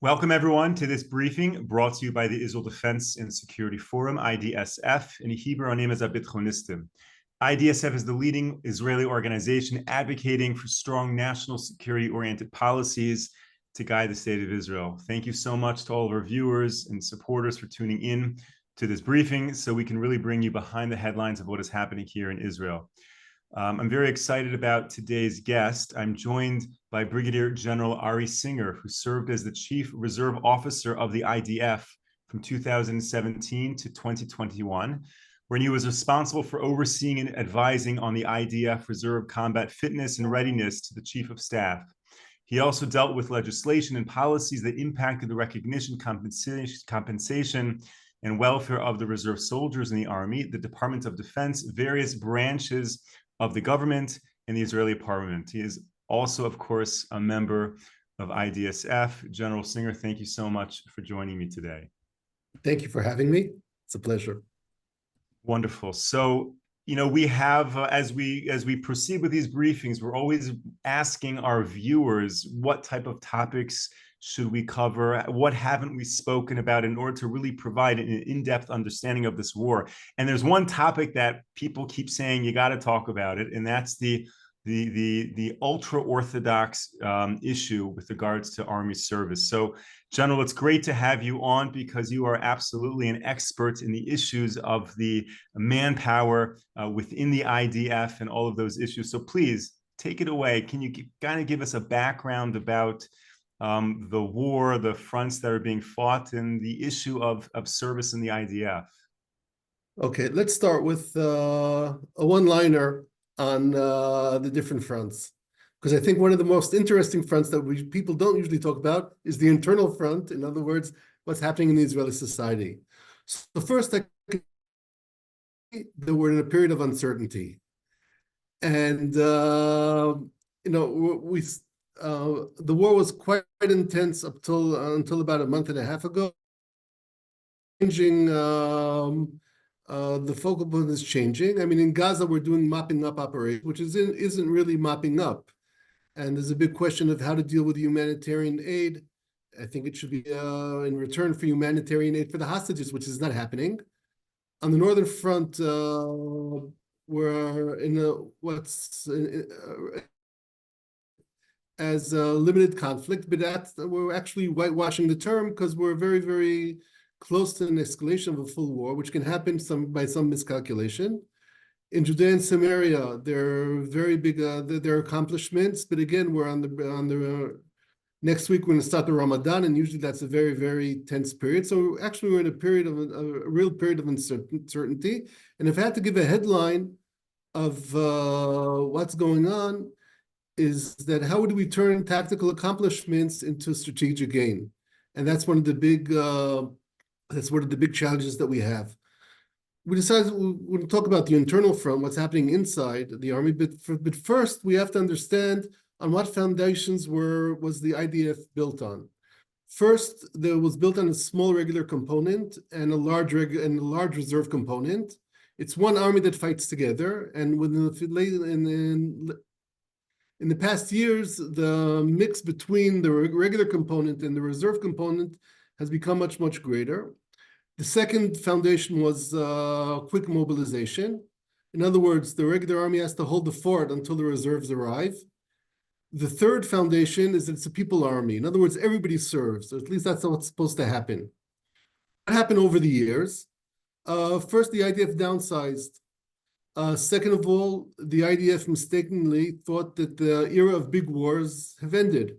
Welcome, everyone, to this briefing brought to you by the Israel Defense and Security Forum, IDSF, in Hebrew, our name is Abitchonistim. IDSF is the leading Israeli organization advocating for strong national security-oriented policies to guide the state of Israel. Thank you so much to all of our viewers and supporters for tuning in to this briefing so we can really bring you behind the headlines of what is happening here in Israel. I'm very excited about today's guest. I'm joined by Brigadier General Ari Singer, who served as the Chief Reserve Officer of the IDF from 2017 to 2021, when he was responsible for overseeing and advising on the IDF Reserve combat fitness and readiness to the Chief of Staff. He also dealt with legislation and policies that impacted the recognition, compensation, and welfare of the reserve soldiers in the Army, the Department of Defense, various branches of the government, and the Israeli parliament. He is also, of course, a member of IDSF. General Singer, thank you so much for joining me today. Thank you for having me. It's a pleasure. Wonderful. So, we have, as we proceed with these briefings, we're always asking our viewers what type of topics should we cover, what haven't we spoken about, in order to really provide an in-depth understanding of this war. And there's one topic that people keep saying you got to talk about it, and that's the ultra-Orthodox issue with regards to Army service. So, General, it's great to have you on because you are absolutely an expert in the issues of the manpower within the IDF and all of those issues. So please take it away. Can you kind of give us a background about the war, the fronts that are being fought, and the issue of service in the IDF? Okay, let's start with a one-liner on the different fronts, because I think one of the most interesting fronts that people don't usually talk about is the internal front. In other words, what's happening in the Israeli society. So first, that we're in a period of uncertainty, and the war was quite intense until about a month and a half ago. Changing, the focal point is changing. I mean, in Gaza, we're doing mopping up operation, which isn't really mopping up. And there's a big question of how to deal with humanitarian aid. I think it should be in return for humanitarian aid for the hostages, which is not happening. On the northern front, we're in as a limited conflict, but we're actually whitewashing the term because we're very, very close to an escalation of a full war, which can happen by some miscalculation. In Judea and Samaria, they're very big, their accomplishments, but again, we're on the next week we're going to start the Ramadan, and usually that's a very, very tense period. So actually, we're in a period of a real period of uncertainty. And if I had to give a headline of what's going on, is that how do we turn tactical accomplishments into strategic gain? And that's one of the big challenges that we have. We decided we'll talk about the internal front, what's happening inside the army, but first we have to understand on what foundations was the IDF built on. First, there was built on a small regular component and a large reserve component. It's one army that fights together, and in the past years, the mix between the regular component and the reserve component has become much, much greater. The second foundation was quick mobilization. In other words, the regular army has to hold the fort until the reserves arrive. The third foundation is that it's a people army. In other words, everybody serves, or at least that's what's supposed to happen. What happened over the years? First, the IDF downsized. Second of all, the IDF mistakenly thought that the era of big wars have ended.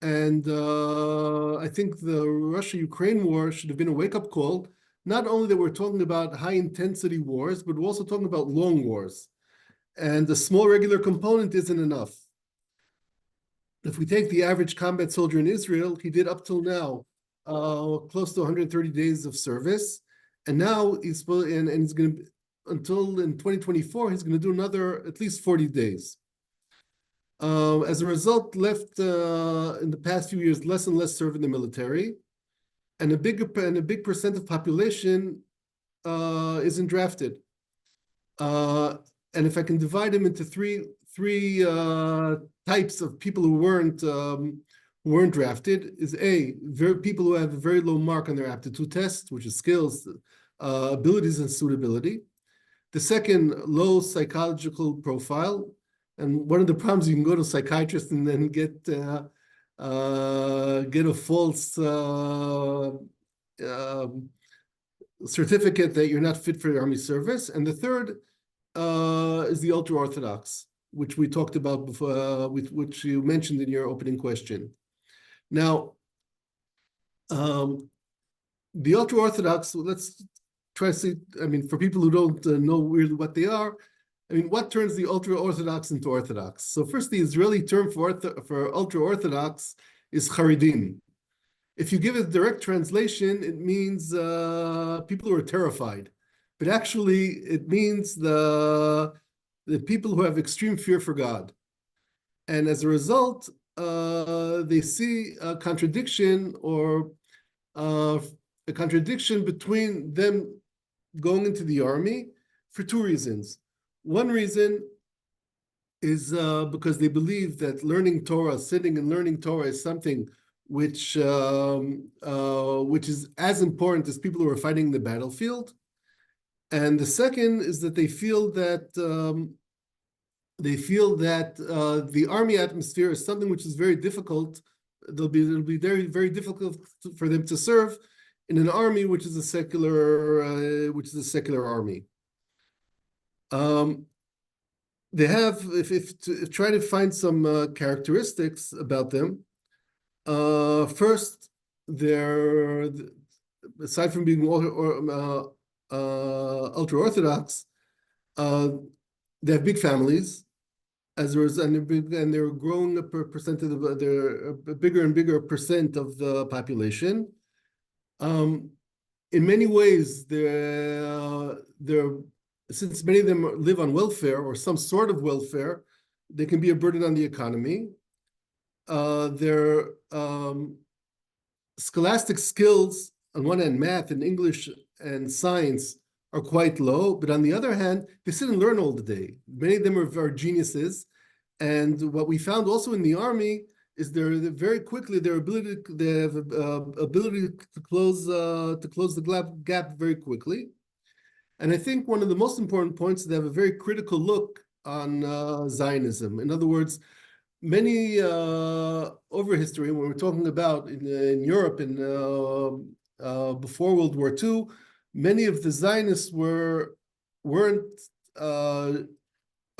And I think the Russia-Ukraine war should have been a wake-up call, not only that we're talking about high-intensity wars, but we're also talking about long wars. And the small regular component isn't enough. If we take the average combat soldier in Israel, he did up till now close to 130 days of service. And now he's going to, until in 2024, he's going to do another at least 40 days. As a result, left in the past few years, less and less serve in the military, and a big percent of population isn't drafted. And if I can divide them into three types of people who who weren't drafted is people who have a very low mark on their aptitude test, which is skills, abilities, and suitability. The second, low psychological profile. And one of the problems, you can go to a psychiatrist and then get a false certificate that you're not fit for the Army service. And the third is the Ultra-Orthodox, which we talked about before, which you mentioned in your opening question. Now, the Ultra-Orthodox, let's try to see, I mean, for people who don't know really what they are, I mean, what turns the Ultra-Orthodox into Orthodox? So first, the Israeli term for Ultra-Orthodox is Haredim. If you give a direct translation, it means people who are terrified. But actually, it means the people who have extreme fear for God. And as a result, they see a contradiction between them going into the army for two reasons. One reason is because they believe that learning Torah, sitting and learning Torah, is something which is as important as people who are fighting in the battlefield. And the second is that they feel that the army atmosphere is something which is very difficult. It'll be very, very difficult for them to serve in an army which is a secular army. They have, if try to find some characteristics about them. First, they're, aside from being ultra-Orthodox, they have big families. As a result, and they're growing a percentage of they're a bigger and bigger percent of the population. In many ways, since many of them live on welfare or some sort of welfare, they can be a burden on the economy. Their scholastic skills, on one hand, math and English and science, are quite low, but on the other hand, they sit and learn all the day. Many of them are geniuses, and what we found also in the army is their ability to close the gap very quickly. And I think one of the most important points is they have a very critical look on Zionism. In other words, many over history, when we're talking about in Europe and before World War II, many of the Zionists weren't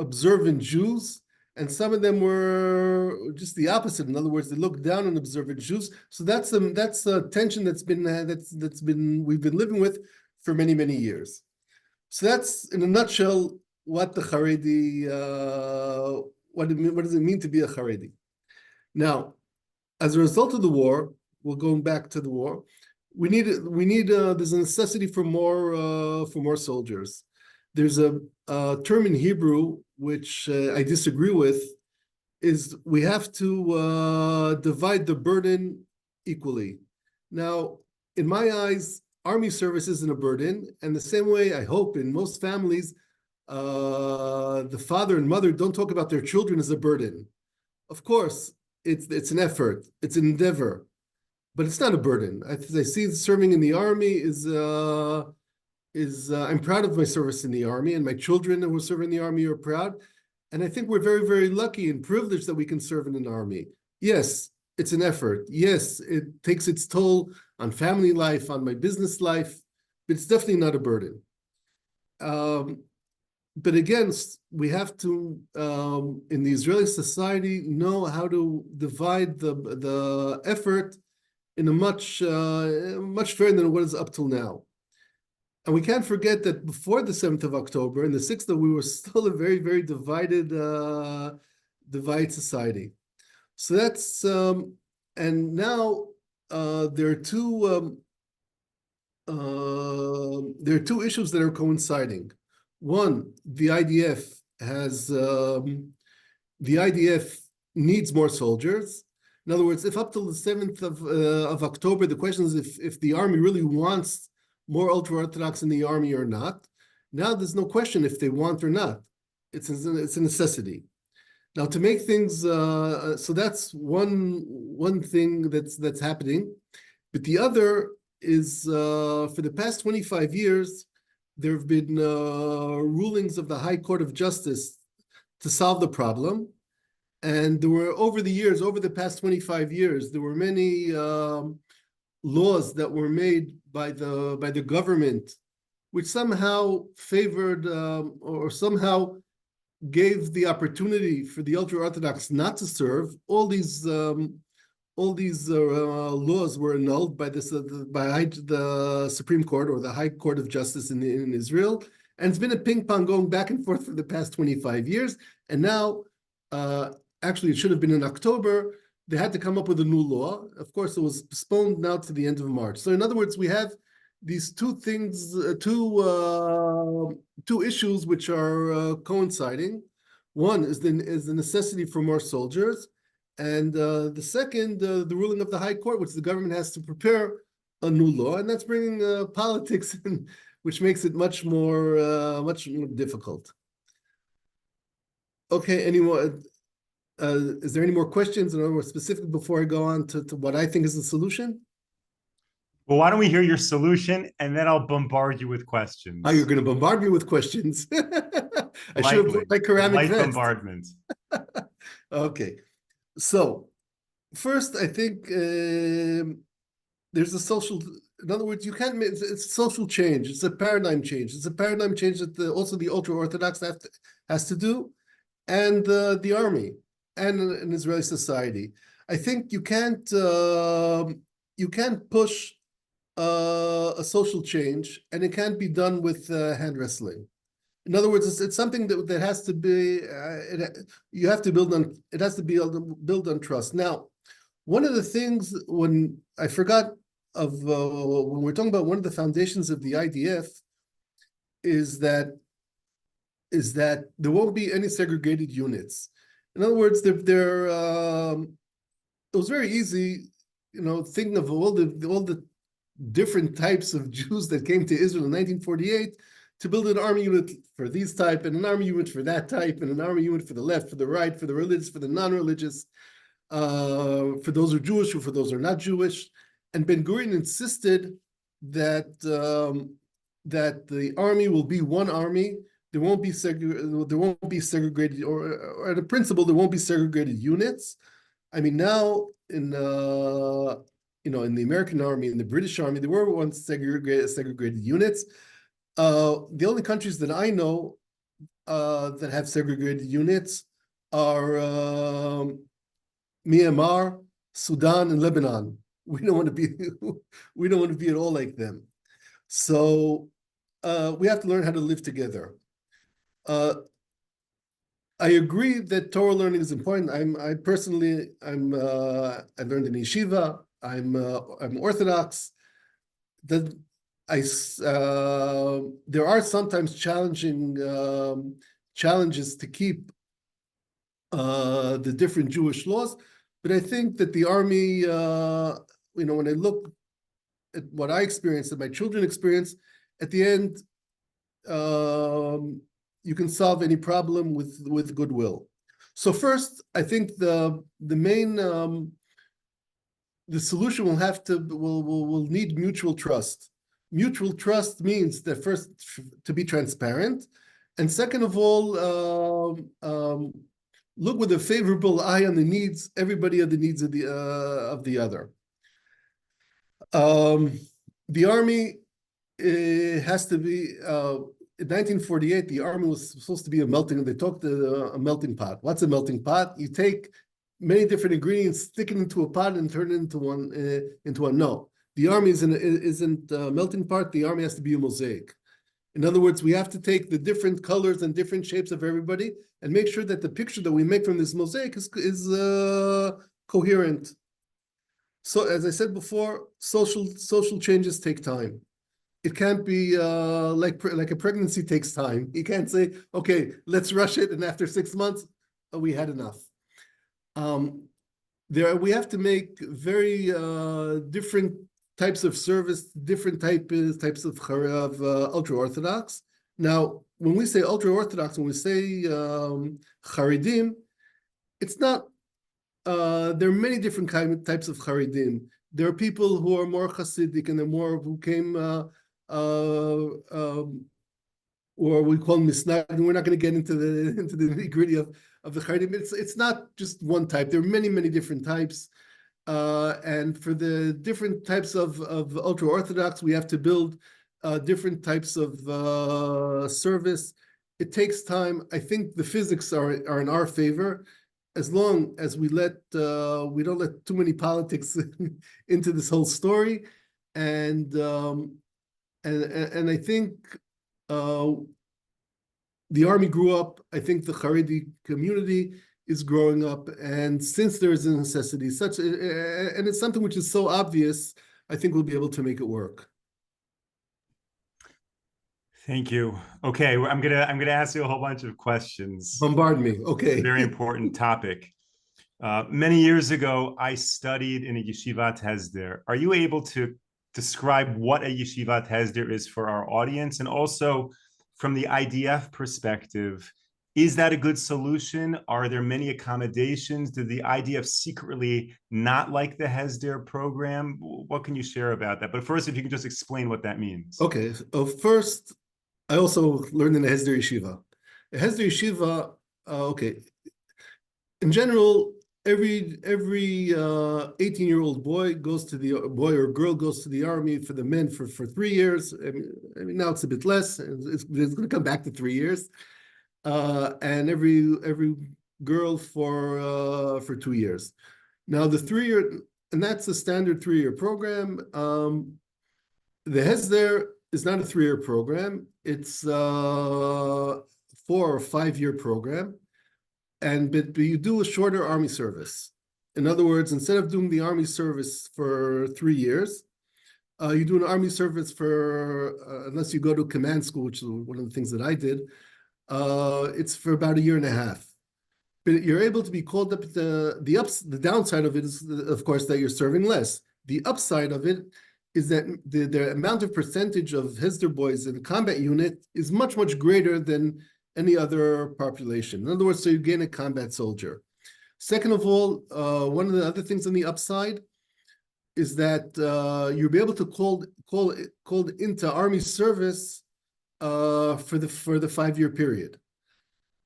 observant Jews, and some of them were just the opposite. In other words, they looked down on observant Jews. So that's a tension we've been living with for many, many years. So that's, in a nutshell, what the Haredi, what does it mean to be a Haredi? Now, as a result of the war, we're going back to the war. There's a necessity for more soldiers. There's a term in Hebrew which I disagree with, is we have to divide the burden equally. Now, in my eyes, army service isn't a burden, and the same way I hope in most families, the father and mother don't talk about their children as a burden. Of course, it's an effort, it's an endeavor, but it's not a burden. I see serving in the army I'm proud of my service in the army, and my children who serve in the army are proud. And I think we're very, very lucky and privileged that we can serve in an army. Yes, it's an effort. Yes, it takes its toll on family life, on my business life, but it's definitely not a burden. But again, we have to, in the Israeli society, know how to divide the effort in a much fairer than what is up till now. And we can't forget that before the 7th of October and the 6th, we were still a very, very divided society. So that's, and now there are two issues that are coinciding. One, the IDF needs more soldiers. In other words, if up till the 7th of October, the question is if the army really wants more ultra-Orthodox in the army or not. Now there's no question if they want or not. It's a necessity. Now, to make things so that's one thing that's happening, but the other is for the past 25 years, there have been rulings of the High Court of Justice to solve the problem, and there were over the past 25 years, there were many laws that were made by the government, which somehow favored or somehow gave the opportunity for the ultra-Orthodox not to serve. All these laws were annulled by the Supreme Court or the High Court of Justice in Israel, and it's been a ping pong going back and forth for the past 25 years. And now, actually, it should have been in October. They had to come up with a new law. Of course, it was postponed now to the end of March. So, in other words, we have these two things, two issues which are coinciding. One is the necessity for more soldiers, and the second, the ruling of the High Court, which the government has to prepare a new law, and that's bringing politics in, which makes it much more difficult. Okay, is there any more questions or more specific before I go on to what I think is the solution? Well, why don't we hear your solution, and then I'll bombard you with questions. Oh, you're going to bombard me with questions. I should have put my ceramic vest. Bombardment. Okay. So, first, I think there's a social, in other words, it's social change. It's a paradigm change. It's a paradigm change that also the ultra-Orthodox has to do, and the army and in Israeli society. I think you can't push a social change, and it can't be done with hand wrestling. In other words, it's something that has to be. You have to build on. It has to be built on trust. Now, one of the things when I forgot of when we're talking about one of the foundations of the IDF is that there won't be any segregated units. In other words, it was very easy, thinking of all the different types of Jews that came to Israel in 1948 to build an army unit for these type, and an army unit for that type, and an army unit for the left, for the right, for the religious, for the non-religious, for those who are Jewish or for those who are not Jewish. And Ben-Gurion insisted that the army will be one army. There won't be segregated, or at a principle, there won't be segregated units. I mean, now in the American army, in the British army, there were once segregated units. The only countries that I know that have segregated units are Myanmar, Sudan, and Lebanon. We don't want to be at all like them. So we have to learn how to live together. I agree that Torah learning is important. I learned in yeshiva. I'm Orthodox. There are sometimes challenges to keep the different Jewish laws, but I think that the army, when I look at what I experienced and my children experienced, at the end, you can solve any problem with goodwill. So first, I think the main the solution will need mutual trust. Mutual trust means that first to be transparent, and second of all, look with a favorable eye on the needs, everybody of the needs of the other. The army has to be. In 1948, the army was supposed to be a melting. They talked a melting pot. What's a melting pot? You take many different ingredients, stick it into a pot, and turn it into one. No, the army isn't a melting pot. The army has to be a mosaic. In other words, we have to take the different colors and different shapes of everybody and make sure that the picture that we make from this mosaic is coherent. So, as I said before, social changes take time. It can't be like a pregnancy takes time. You can't say, okay, let's rush it, and after 6 months, we had enough. We have to make very different types of service, different types of ultra-Orthodox. Now, when we say ultra-Orthodox, when we say Haredim, it's not, there are many different types of Haredim. There are people who are more Hasidic and they're more who came, or we call them misnag, and we're not going to get into the nitty-gritty of the Haredim. It's not just one type. There are many, many different types. And for the different types of ultra-Orthodox, we have to build different types of service. It takes time. I think the physics are in our favor, as long as we don't let too many politics into this whole story. And I think the army grew up. I think the Haredi community is growing up, and since there is a necessity, and it's something which is so obvious, I think we'll be able to make it work. Thank you. Okay, I'm gonna ask you a whole bunch of questions. Bombard me. Okay. Very important topic. Many years ago, I studied in a yeshivat hesder. Are you able to describe what a yeshivat hesder is for our audience, and also from the IDF perspective? Is that a good solution? Are there many accommodations? Did the IDF secretly not like the Hesder program? What can you share about that? But first, if you can just explain what that means. Okay. First, I also learned in a Hesder yeshiva. A Hesder yeshiva, okay. In general, every 18-year-old boy or girl goes to the army for the men for 3 years. I mean, now it's a bit less. It's going to come back to 3 years. And every girl for 2 years. Now the 3-year, and that's the standard 3-year program. The Hesder is not a 3-year program. It's a 4 or 5-year program, but you do a shorter army service. In other words, instead of doing the army service for 3 years, you do an army service for unless you go to command school, which is one of the things that I did. It's for about 1.5 years. But you're able to be called up. The downside of it is, of course, that you're serving less. The upside of it is that the amount of percentage of Hesder boys in the combat unit is much, much greater than any other population. In other words, so you gain a combat soldier. Second of all, one of the other things on the upside is that you'll be able to called into army service for the 5-year period,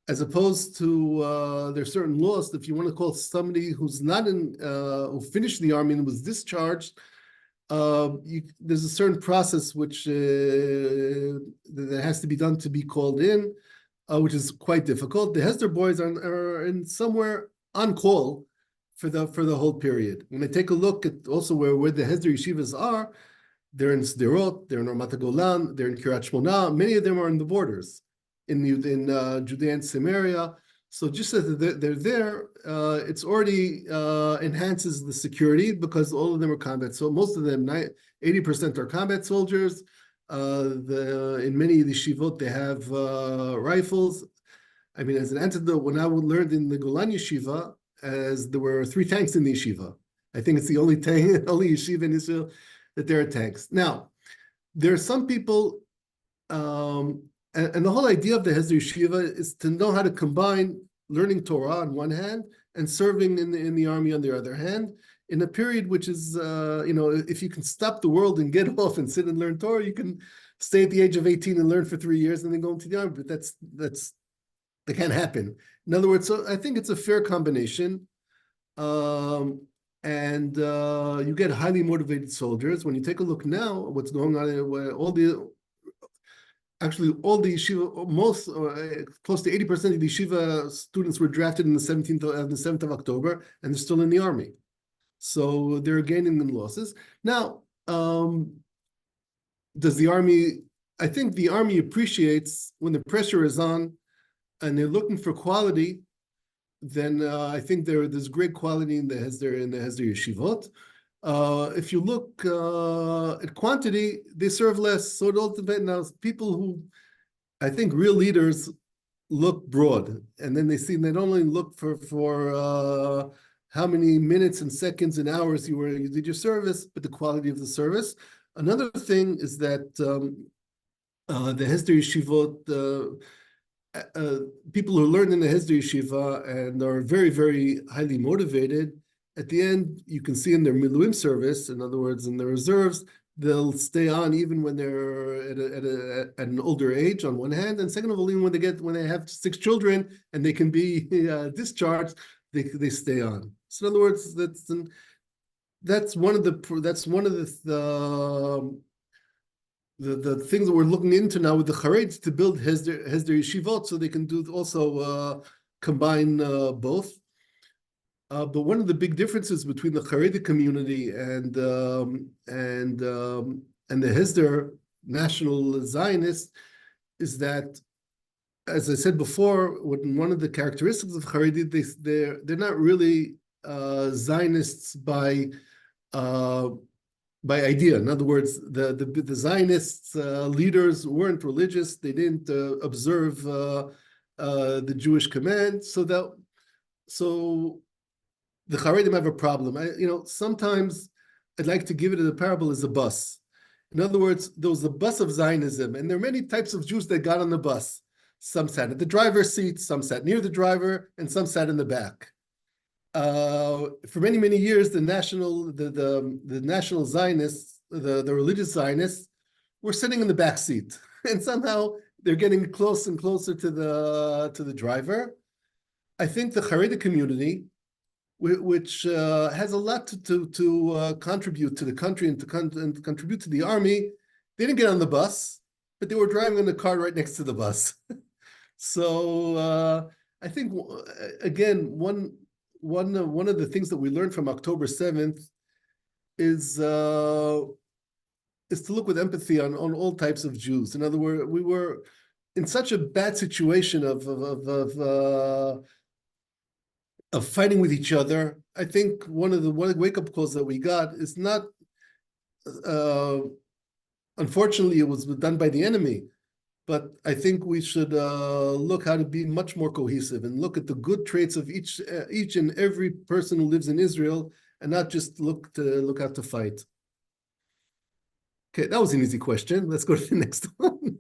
as opposed to there's certain laws that if you want to call somebody who's not who finished the army and was discharged, there's a certain process which that has to be done to be called in, which is quite difficult. The Hesder boys are in somewhere on call for the whole period. When I take a look at also where the Hesder yeshivas are, they're in Sderot, they're in Ramat HaGolan, they're in Kiryat Shmona. Many of them are in the borders, in Judea and Samaria. So just that they're there, it's already enhances the security because all of them are combat. So most of them, 80% are combat soldiers. In many of the yeshivot, they have rifles. I mean, as an antidote, when I learned in the Golan yeshiva, as there were 3 tanks in the yeshiva. I think it's the only yeshiva in Israel that there are tanks. Now, there are some people, and the whole idea of the Hesder Yeshiva is to know how to combine learning Torah on one hand and serving in the army on the other hand, in a period which is, if you can stop the world and get off and sit and learn Torah, you can stay at the age of 18 and learn for 3 years and then go into the army. But that can't happen. In other words, so I think it's a fair combination. And you get highly motivated soldiers. When you take a look now, what's going on, all the yeshiva, close to 80% of the yeshiva students were drafted on the 7th of October, and they're still in the army. So they're gaining in losses. Now, does the army, I think the army appreciates when the pressure is on and they're looking for quality, then I think there's great quality in the Hesder yeshivot. If you look at quantity, they serve less. So it all depends. Now, people who, I think real leaders look broad, and then they don't only look for how many minutes and seconds and hours you did your service, but the quality of the service. Another thing is that the Hesder yeshivot, people who learn in the Hesder Yeshiva and are very, very highly motivated, at the end, you can see in their Miluim service, in other words, in their reserves, they'll stay on even when they're at an older age, on one hand, and second of all, even when they have 6 children and they can be discharged, they stay on. So in other words, that's one of the things that we're looking into now with the Hareds to build Hesder Yeshivot, so they can do also combine both. But one of the big differences between the Haredi community and the Hesder National Zionists is that, as I said before, one of the characteristics of Haredi, they're not really Zionists by idea. In other words, the Zionists leaders weren't religious. They didn't observe the Jewish command. So the Haredim have a problem. Sometimes I'd like to give it as a parable as a bus. In other words, there was a bus of Zionism, and there are many types of Jews that got on the bus. Some sat at the driver's seat, some sat near the driver, and some sat in the back. For many, many years, the national Zionists, the religious Zionists, were sitting in the back seat, and somehow they're getting close and closer to the driver. I think the Haredi community, which has a lot to contribute to the country and to contribute to the army, they didn't get on the bus, but they were driving in the car right next to the bus. So I think again one of the things that we learned from October 7th is to look with empathy on all types of Jews. In other words, we were in such a bad situation of fighting with each other. I think one of the wake-up calls that we got is not, unfortunately, it was done by the enemy, but I think we should look how to be much more cohesive and look at the good traits of each and every person who lives in Israel, and not just look out to fight. Okay, that was an easy question. Let's go to the next one.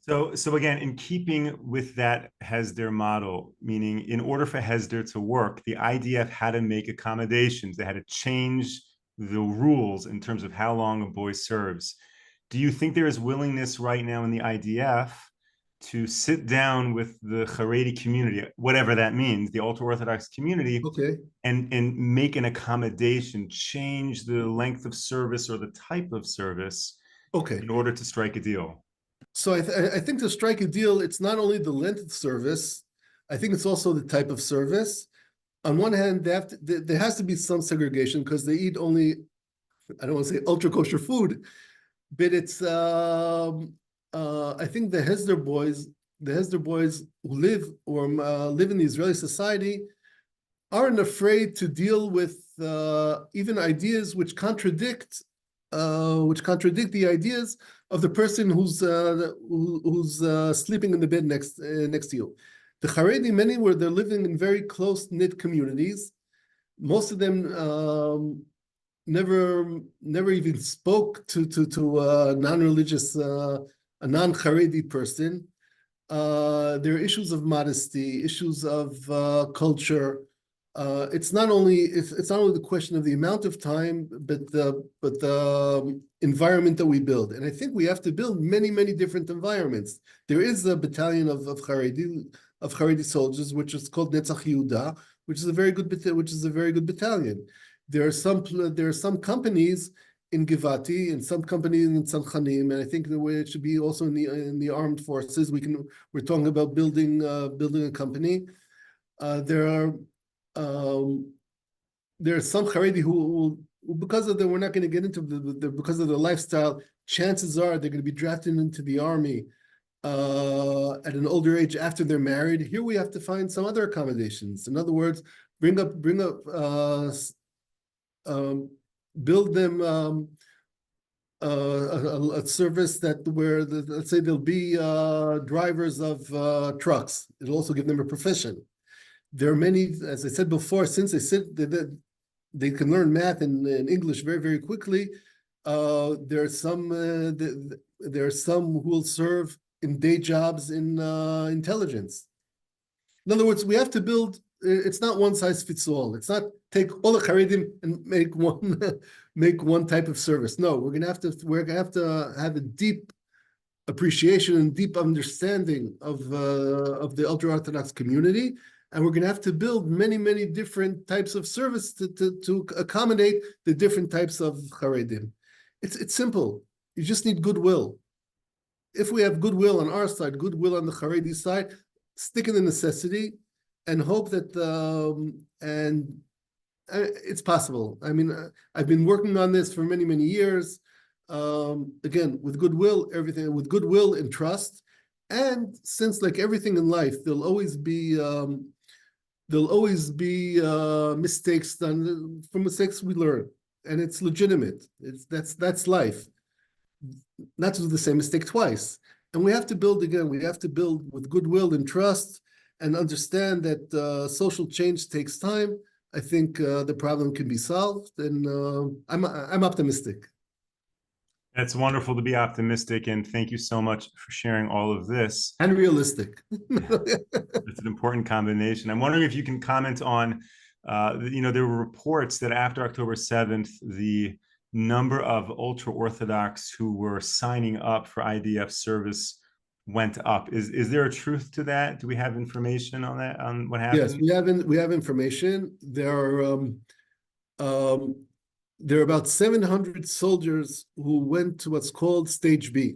So again, in keeping with that Hesder model, meaning in order for Hesder to work, the IDF had to make accommodations. They had to change the rules in terms of how long a boy serves. Do you think there is willingness right now in the IDF to sit down with the Haredi community, whatever that means, the ultra-Orthodox community, okay, and make an accommodation, change the length of service or the type of service, okay, in order to strike a deal? So I think to strike a deal, it's not only the length of service, I think it's also the type of service. On one hand, there has to be some segregation because they eat only, I don't want to say ultra kosher food, but it's I think the Hesder boys who live in the Israeli society aren't afraid to deal with even ideas which contradict the ideas of the person who's sleeping in the bed next to you. The Haredi, many where they're living in very close-knit communities. Most of them never even spoke to a non-religious, a non-Haredi person. There are issues of modesty, issues of culture. It's not only the question of the amount of time, but the environment that we build. And I think we have to build many, many different environments. There is a battalion of Haredi soldiers, which is called Netzach Yehuda, which is a very good battalion. There are some companies in Givati and some companies in Tzanchanim, and I think the way it should be also in the armed forces. We're talking about building a company. There are some Haredi who because of we're not going to get into because of their lifestyle, chances are they're going to be drafted into the army at an older age after they're married. Here we have to find some other accommodations. In other words, build them a service where let's say there'll be drivers of trucks. It'll also give them a profession. There are many, as I said before, since they can learn math and English very, very quickly. There are some who will serve in day jobs in intelligence. In other words, we have to build. It's not one size fits all. It's not take all the Haredim and make one make one type of service. No, we're gonna have to have a deep appreciation and deep understanding of the ultra-Orthodox community, and we're going to have to build many different types of service to accommodate the different types of Haredim. It's simple. You just need goodwill. If we have goodwill on our side, goodwill on the Haredi side, stick in the necessity, and hope that it's possible. I mean, I've been working on this for many years. Again, with goodwill, everything with goodwill and trust, and since like everything in life, there'll always be mistakes done. From mistakes we learn, and it's legitimate. That's life. Not to do the same mistake twice. And we have to build again. We have to build with goodwill and trust, and understand that social change takes time. I think the problem can be solved, and I'm optimistic. It's wonderful to be optimistic, and thank you so much for sharing all of this. And realistic. It's an important combination. I'm wondering if you can comment on, there were reports that after October 7th, the number of ultra-Orthodox who were signing up for IDF service went up. Is there a truth to that? Do we have information on that, on what happened? Yes, we have information. There are about 700 soldiers who went to what's called Stage B.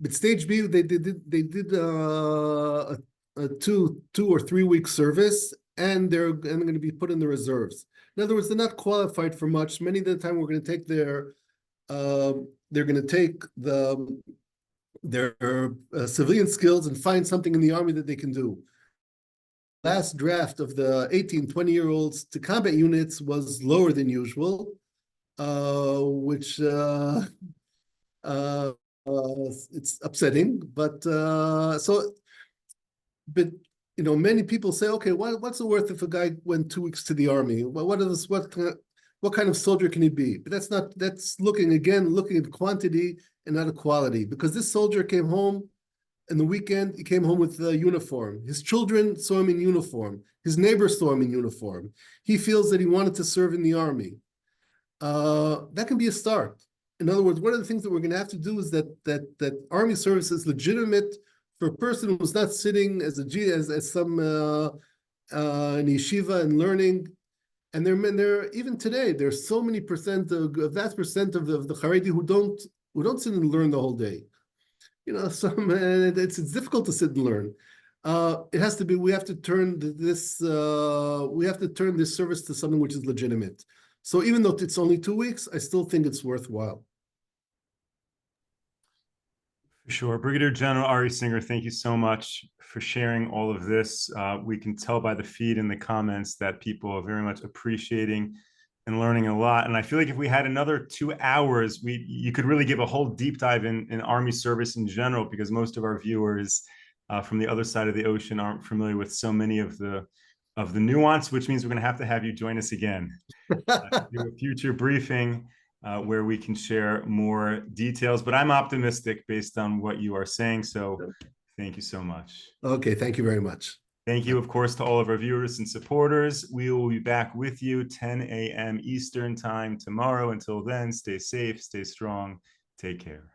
But Stage B, they did a 2 or 3 week service, and they're going to be put in the reserves. In other words, they're not qualified for much. Many of the time, we're going to take they're going to take their civilian skills and find something in the army that they can do. Last draft of the 18, 20-year-olds to combat units was lower than usual, which it's upsetting. But many people say, okay, what's it worth if a guy went 2 weeks to the army? What kind of soldier can he be? But that's looking at quantity and not at quality, because this soldier came home. In the weekend, he came home with a uniform. His children saw him in uniform. His neighbors saw him in uniform. He feels that he wanted to serve in the army. That can be a start. In other words, one of the things that we're going to have to do is that army service is legitimate for a person who's not sitting as some in yeshiva and learning. And there even today, there's so many a vast percent of the Haredi who don't sit and learn the whole day. It's difficult to sit and learn. It has to be. We have to turn this service to something which is legitimate. So even though it's only 2 weeks, I still think it's worthwhile. For sure. Brigadier General Ari Singer, thank you so much for sharing all of this. We can tell by the feed and the comments that people are very much appreciating and learning a lot. And I feel like if we had another 2 hours, you could really give a whole deep dive in Army service in general, because most of our viewers from the other side of the ocean aren't familiar with so many of the nuance, which means we're going to have you join us again to do a future briefing where we can share more details. But I'm optimistic based on what you are saying. So thank you so much. Okay, thank you very much. Thank you, of course, to all of our viewers and supporters. We will be back with you 10 a.m. Eastern time tomorrow. Until then, stay safe, stay strong, take care.